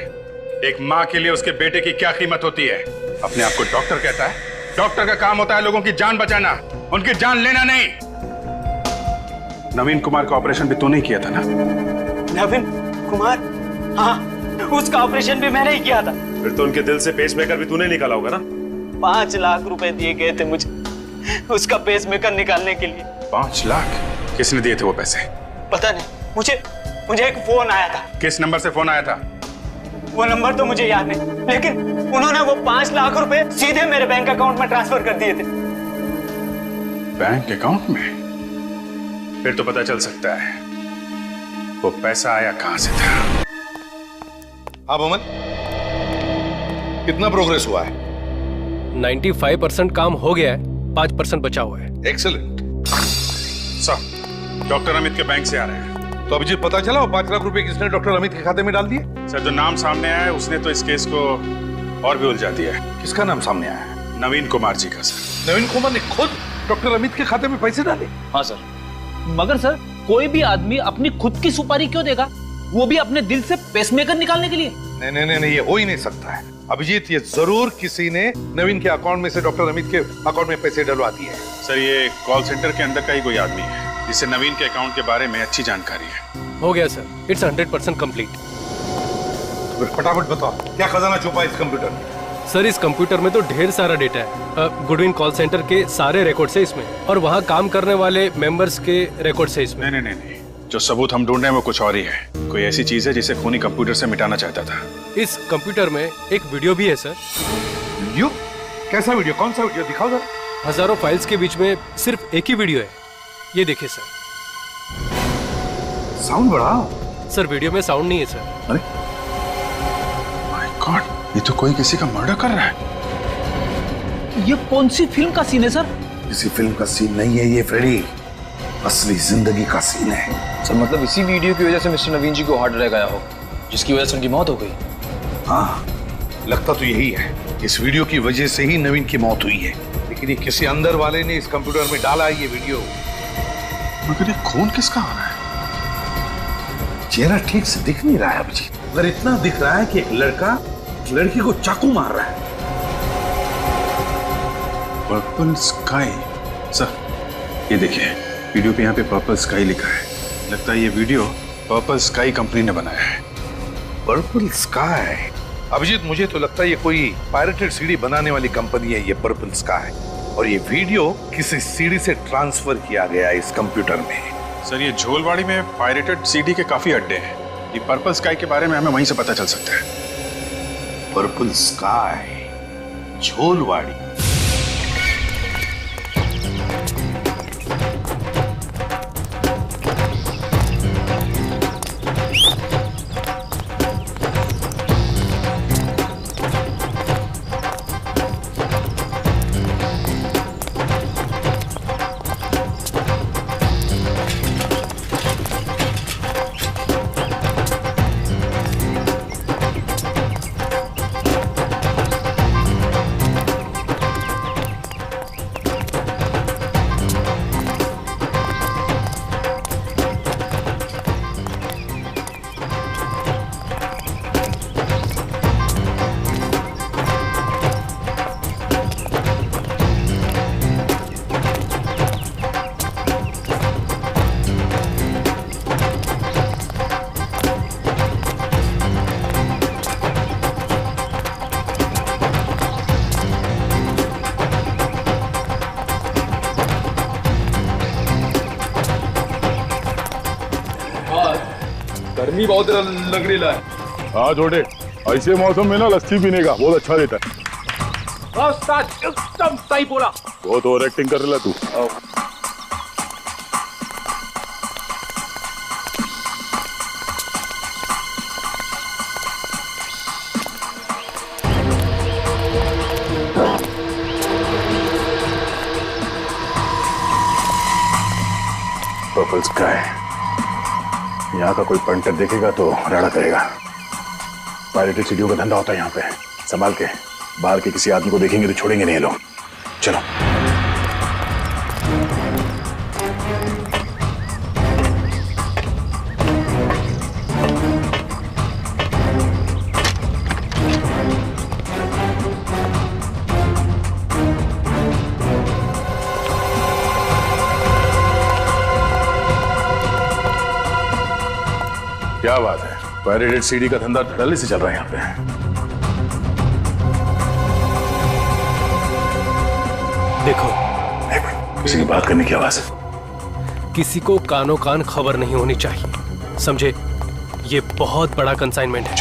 एक माँ के लिए उसके बेटे की क्या कीमत होती है। अपने आप को डॉक्टर कहता है। डॉक्टर का काम होता है लोगों की जान बचाना, उनकी जान लेना नहीं। नवीन कुमार का ऑपरेशन भी तूने ही किया था ना? नवीन कुमार? हाँ, उसका ऑपरेशन भी मैंने ही किया था। फिर तो उनके दिल से पेसमेकर भी तूने निकाला होगा ना? 5 लाख रुपए दिए गए थे मुझे उसका पेसमेकर निकालने के लिए। 5 लाख? किसने दिए थे वो पैसे? पता नहीं, मुझे एक फोन आया था। किस नंबर से फोन आया था? वो नंबर तो मुझे याद नहीं, लेकिन उन्होंने वो 5 लाख रुपए सीधे मेरे बैंक अकाउंट में ट्रांसफर कर दिए थे। बैंक अकाउंट में? फिर तो पता चल सकता है वो पैसा आया कहां से था। हाँ मोहम्मद, कितना प्रोग्रेस हुआ है? 95% काम हो गया है, 5% बचा हुआ है। एक्सीलेंट। सर, डॉक्टर अमित के बैंक से आ रहे हैं। तो अभिजीत पता चला वो 5 लाख रुपए किसने डॉक्टर अमित के खाते में डाल दिए? सर, जो नाम सामने आया है उसने तो इस केस को और भी उलझा दिया है। किसका नाम सामने आया है? नवीन कुमार जी का सर। नवीन कुमार ने खुद डॉक्टर अमित के खाते में पैसे डाले? हाँ सर। मगर सर, कोई भी आदमी अपनी खुद की सुपारी क्यों देगा, वो भी अपने दिल से पेसमेकर निकालने के लिए? नहीं नहीं नहीं, ये हो ही नहीं सकता है अभिजीत। ये जरूर किसी ने नवीन के अकाउंट में से डॉक्टर अमित के अकाउंट में पैसे डलवा दिए हैं। सर ये कॉल सेंटर के अंदर का ही कोई आदमी है जिसे नवीन के अकाउंट के बारे में अच्छी जानकारी है। हो गया सर, इट्स 100% कंप्लीट। तो फटाफट बताओ क्या खजाना छुपा है इस कंप्यूटर में? सर इस कंप्यूटर में तो ढेर सारा डेटा है। गुडविन कॉल सेंटर के सारे रिकॉर्ड्स है इसमें, और वहाँ काम करने वाले मेंबर्स के रिकॉर्ड्स है इसमें। नहीं नहीं नहीं, जो सबूत हम ढूंढ रहे हैं वो कुछ और ही है। कोई ऐसी चीज है जिसे खूनी कंप्यूटर से मिटाना चाहता था। इस कंप्यूटर में एक वीडियो भी है सर। वीडियो? कैसा वीडियो? कौन सा वीडियो? दिखाओ जरा। हजारों फाइल्स के बीच में सिर्फ एक ही वीडियो है, ये देखिए सर। साउंड बढ़ाओ। सर वीडियो में साउंड नहीं है सर। अरे माय गॉड, ये तो कोई किसी का मर्डर कर रहा है। ये कौन सी फिल्म का सीन है सर? किसी फिल्म का सीन नहीं है ये फ्रेडी, असली जिंदगी का सीन है। सर मतलब इसी वीडियो की वजह से मिस्टर नवीन जी को हार्ट अटैक आया हो, जिसकी वजह से उनकी मौत हो गई। हाँ, लगता तो यही है। इस वीडियो की वजह से ही नवीन की मौत हुई है, लेकिन ये किसी अंदर वाले ने इस कंप्यूटर में डाला है ये वीडियो। मगर ये खून किसका आ रहा है? चेहरा ठीक से दिख नहीं रहा है अभिजीत, मगर इतना दिख रहा है कि एक लड़का लड़की को चाकू मार रहा है। Purple sky. सर ये देखिए, वीडियो पे यहाँ पे पर्पल स्काई लिखा है। लगता है ये वीडियो पर्पल स्काई कंपनी ने बनाया है। Purple sky? अभिजीत मुझे तो लगता है ये कोई पायरेटेड सीडी बनाने वाली कंपनी है ये पर्पल स्काई, और ये वीडियो किसी सीडी से ट्रांसफर किया गया है इस कंप्यूटर में। सर ये झोलवाड़ी में पायरेटेड सीडी के काफी अड्डे हैं। ये पर्पल स्काई के बारे में हमें वहीं से पता चल सकता है। पर्पल स्काई, झोलवाड़ी। गर्मी बहुत लग रही है। हाँ छोटे, ऐसे मौसम में ना लस्सी पीने का बहुत अच्छा रहता है। एकदम सही बोला। बहुत ओवर एक्टिंग कर रहा तू। पर्पल स्काई, यहाँ का कोई पंटर देखेगा तो राड़ा करेगा। पायरेटेड सीडियों का धंधा होता है यहाँ पे, संभाल के। बाहर के किसी आदमी को देखेंगे तो छोड़ेंगे नहीं लोग। चलो। क्या बात है, पायरेटेड सीडी का धंधा धड़ल्ले से चल रहा है यहाँ पे। देखो, किसी की बात करने की आवाज है। किसी को कानों कान खबर नहीं होनी चाहिए, समझे? ये बहुत बड़ा कंसाइनमेंट है।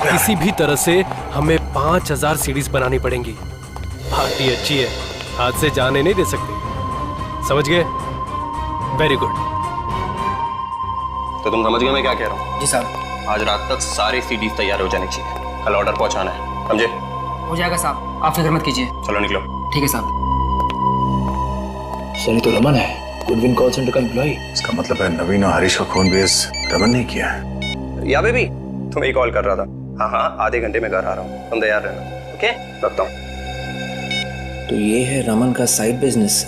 किसी भी तरह से हमें 5000 सीडीज बनानी पड़ेंगी। पार्टी अच्छी है, हाथ से जाने नहीं दे सकते, समझ गए? Very good. तो तुम समझ गए मैं क्या कह रहा हूँ? जी साहब। आज रात तक सारे सीडीज तैयार हो जाने चाहिए, कल ऑर्डर पहुंचाना है, समझे? हो जाएगा साहब, आप फिक्र मत कीजिए। चलो निकलो। ठीक है साहब। सर ये तो रमन है, गुडविन कॉल सेंटर का एम्प्लॉय। इसका मतलब है नवीन और हरीश का खून बेस रमन ने किया है। या बेबी, तुम्हें ही कॉल कर रहा था। हाँ हाँ, आधे घंटे में घर आ रहा हूँ, तुम तैयार रहना। ओके, रखता हूँ। तो ये है रमन का साइड बिजनेस।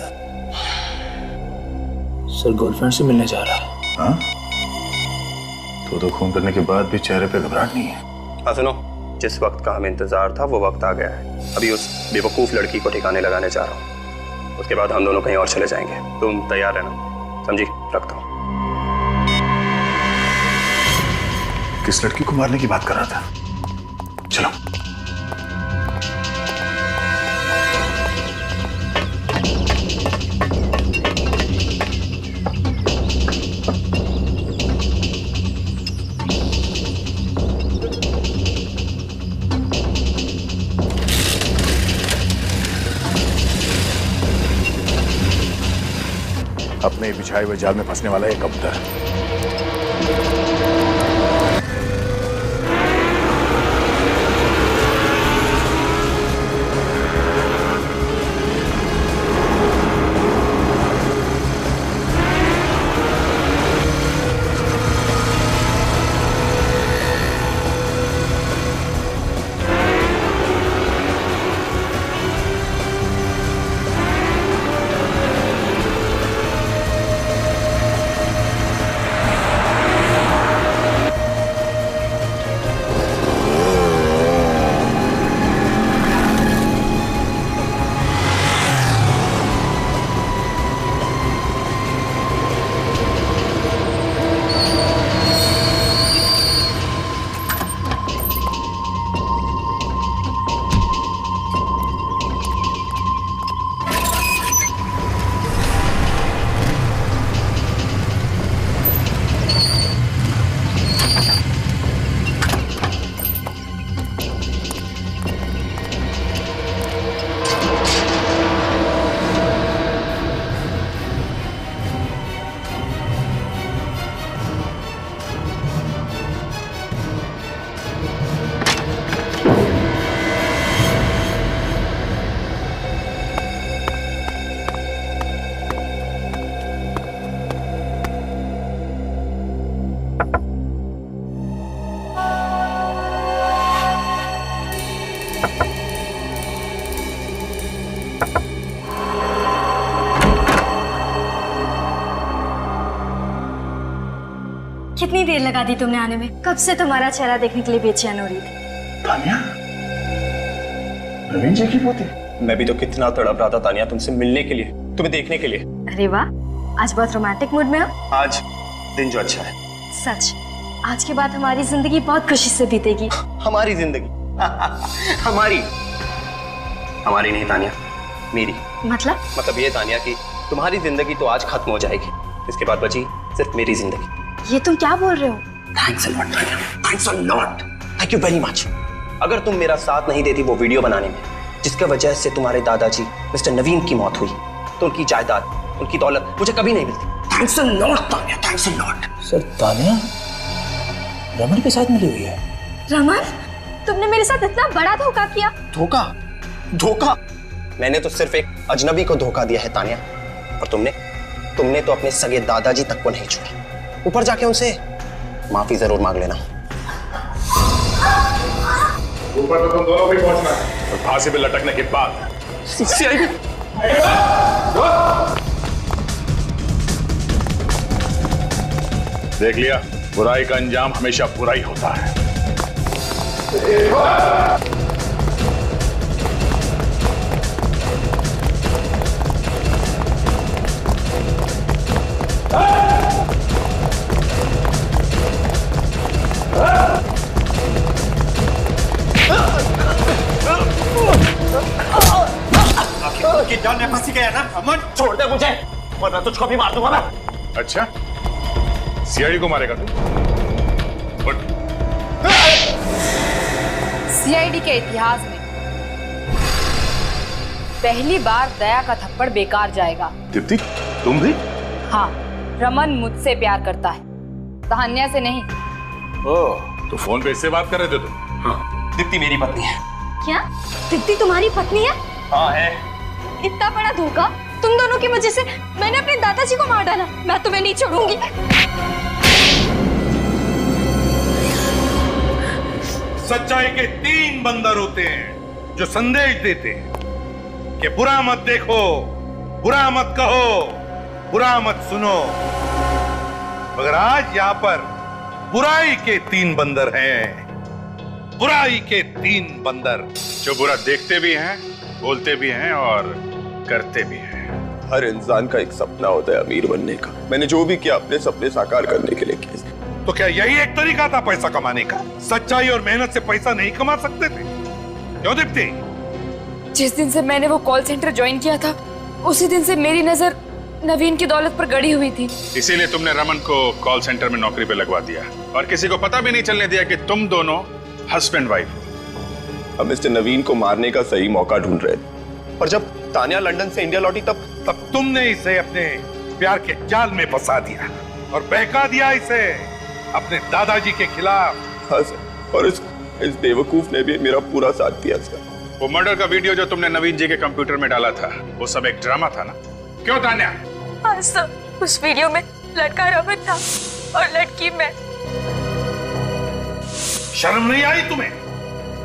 सर गर्लफ्रेंड से मिलने जा रहा है। हाँ? तो खून करने के बाद भी चेहरे पे घबराहट नहीं है। हाँ सुनो, जिस वक्त का हमें इंतजार था वो वक्त आ गया है। अभी उस बेवकूफ लड़की को ठिकाने लगाने जा रहा हूँ, उसके बाद हम दोनों कहीं और चले जाएंगे। तुम तैयार रहना, समझी? रखता हूँ। किस लड़की को मारने की बात कर रहा था? चलो। अपने बिछाए हुए जाल में फंसने वाला एक कबूतर। कितनी देर लगा दी तुमने आने में? कब से तुम्हारा चेहरा देखने के लिए बेचैन हो रही थी। तानिया, नवीन जी की पोती। मैं भी तो कितना तड़प रहा था तानिया तुमसे मिलने के लिए, तुम्हें देखने के लिए। अरे वाह, आज बहुत रोमांटिक मूड में हो। आज दिन जो अच्छा है। सच, आज के बाद हमारी जिंदगी बहुत खुशी से बीतेगी। हमारी जिंदगी? हमारी नहीं तानिया, मेरी। मतलब ये तानिया कि तुम्हारी जिंदगी तो आज खत्म हो जाएगी, इसके बाद बची सिर्फ मेरी जिंदगी। ये तुम क्या बोल रहे हो? Thanks a lot Tania, thanks a lot, thank you very much. अगर तुम मेरा साथ नहीं देती वो वीडियो बनाने में, जिसके वजह से तुम्हारे दादाजी मिस्टर नवीन की मौत हुई, तो उनकी जायदाद, उनकी दौलत मुझे कभी नहीं मिलती। Thanks a lot Tania, thanks a lot. Sir, Tania Raman के साथ मिली हुई है। रमन, तुमने मेरे साथ इतना बड़ा धोखा किया। धोखा? मैंने तो सिर्फ एक अजनबी को धोखा दिया है तानिया, और तुमने तो अपने सगे दादाजी तक को नहीं छोड़ा। ऊपर जाके उनसे माफी जरूर मांग लेना। ऊपर तो तुम दोनों भी पहुंचना है, और फांसी पे लटकने के बाद। देख लिया, बुराई का अंजाम हमेशा बुरा ही होता है। की जान में फंसी गया ना अमन, छोड़ दे मुझे वरना तुझको भी मार दूंगा मैं। अच्छा, सीआईडी को मारेगा तू? सीआईडी के इतिहास में पहली बार दया का थप्पड़ बेकार जाएगा। दीप्ति, तुम भी? हाँ, रमन मुझसे प्यार करता है, तान्या से नहीं। ओह, तो फोन पे इससे बात कर रहे थे तुम? हाँ, दीप्ति मेरी पत्नी है। क्या? दीप्ति तुम्हारी पत्नी है? हाँ है। इतना बड़ा धोखा, तुम दोनों की वजह से मैंने अपने दादाजी को मार डाला। मैं तुम्हें नहीं छोड़ूंगी। सच्चाई के 3 बंदर होते हैं जो संदेश देते हैं कि बुरा मत देखो, बुरा मत कहो, बुरा मत सुनो। मगर आज यहां पर बुराई के 3 बंदर हैं बुराई के 3 बंदर जो बुरा देखते भी हैं, बोलते भी हैं और करते भी हैं। हर इंसान का एक सपना होता है अमीर बनने का। मैंने जो भी किया अपने सपने साकार करने के लिए किया। तो क्या यही एक तरीका था पैसा कमाने का? सच्चाई और मेहनत से पैसा नहीं कमा सकते थे? क्यों दीप्ति? जिस दिन से मैंने वो कॉल सेंटर ज्वाइन किया था, उसी दिन से मेरी नजर नवीन की दौलत पर गड़ी हुई थी। इसीलिए तुमने रमन को कॉल सेंटर में नौकरी पे लगवा दिया और किसी को पता भी नहीं चलने दिया कि तुम दोनों हस्बैंड वाइफ हो। हम मिस्टर नवीन को मारने का सही मौका ढूंढ रहे थे, और जब तान्या लंदन से इंडिया लौटी तब तुमने इसे अपने प्यार के जाल में फंसा दिया और बहका दिया इसे अपने दादाजी के खिलाफ। हाँ सर, और इस बेवकूफ ने भी मेरा पूरा साथ दिया सर। वो मर्डर का वीडियो जो तुमने नवीन जी के कंप्यूटर में डाला था, वो सब एक ड्रामा था ना? क्यों तान्या? हाँ सर, उस वीडियो में लड़का रमन था और लड़की मैं। शर्म नहीं आई तुम्हें?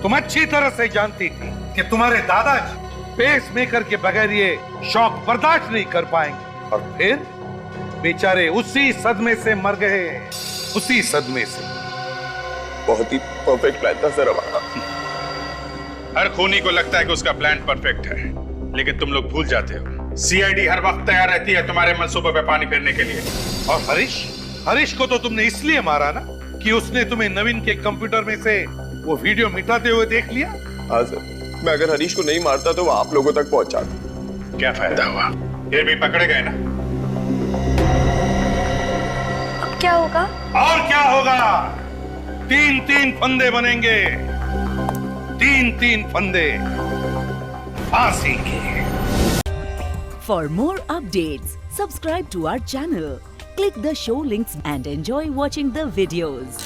तुम अच्छी तरह से जानती थी कि तुम्हारे दादाजी पेस मेकर के बगैर ये शौक बर्दाश्त नहीं कर पाएंगे, और फिर बेचारे उसी सदमे से मर गए, उसी सदमे से। बहुत ही परफेक्ट प्लान था सर हमारा। हर खूनी को लगता है कि उसका प्लान परफेक्ट है, लेकिन तुम लोग भूल जाते हो सीआईडी हर वक्त तैयार रहती है तुम्हारे मंसूबों पे पानी फेरने के लिए। और हरीश को तो तुमने इसलिए मारा ना कि उसने तुम्हें नवीन के कंप्यूटर में से वो वीडियो मिटाते हुए देख लिया। हाँ सर, मैं अगर हरीश को नहीं मारता तो वो आप लोगों तक पहुंचाता। क्या फायदा हुआ? फिर भी पकड़े गए ना। अब क्या होगा? और क्या होगा? 3-3 फंदे बनेंगे, 3-3 फंदे फांसी के। For more updates, subscribe to our channel, click the show links and enjoy watching the videos.